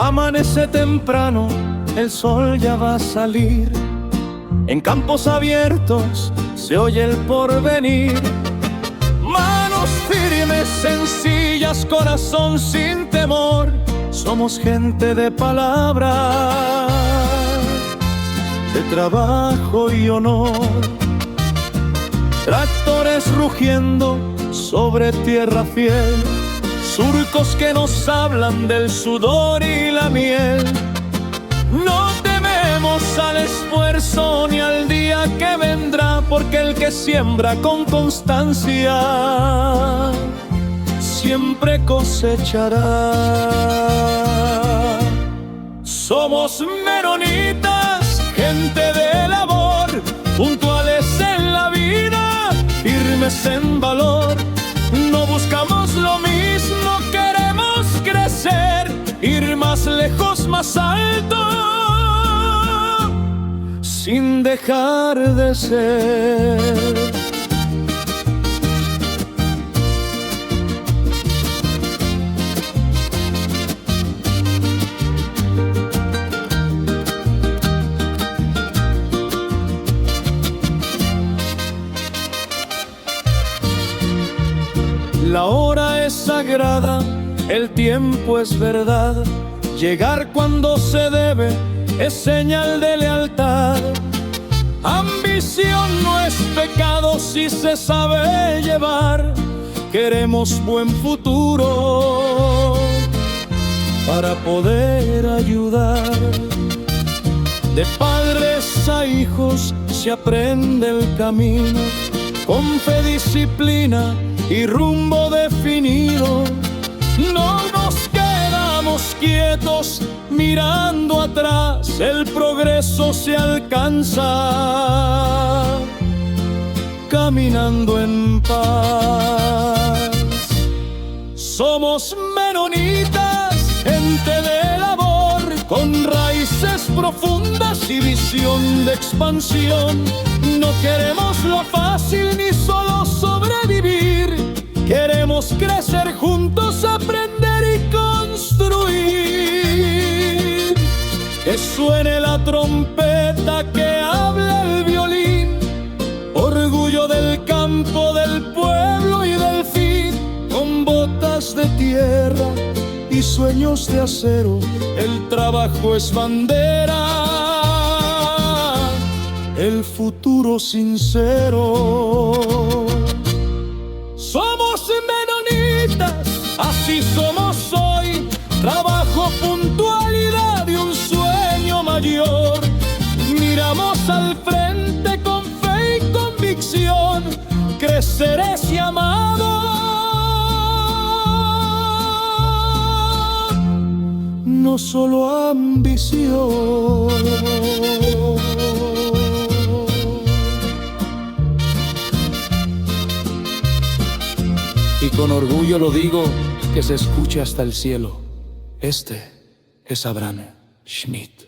Amanece temprano, el sol ya va a salir. En campos abiertos se oye el porvenir. Manos firmes, sencillas, corazón sin temor. Somos gente de palabra, de trabajo y honor. Tractores rugiendo sobre tierra fiel, surcos que nos hablan del sudor y la miel. No tememos al esfuerzo ni al día que vendrá, porque el que siembra con constancia siempre cosechará. Somos menonitas, gente de labor, puntuales en la vida, firmes en valor. No buscamos lo mismo, queremos crecer, ir más lejos, más alto, sin dejar de ser. La hora es sagrada, el tiempo es verdad. Llegar cuando se debe es señal de lealtad. Ambición no es pecado si se sabe llevar. Queremos buen futuro para poder ayudar. De padres a hijos se aprende el camino, con fe, disciplina y rumbo definido. No nos quedamos quietos mirando atrás, el progreso se alcanza caminando en paz. Somos menonitas, gente de labor, con raíces profundas y visión de expansión. No queremos lo fácil ni solo sobrevivir, queremos crecer juntos, aprender y construir. Que suene la trompeta, que hable el violín, orgullo del campo, del pueblo y del fin. Con botas de tierra y sueños de acero, el trabajo es bandera, el futuro sincero. Somos menonitas, así somos hoy. Trabajo, puntualidad y un sueño mayor. Miramos al frente con fe y convicción. Crecer es llamado, no solo ambición. Y con orgullo lo digo, que se escuche hasta el cielo. Este es Abraham Schmidt.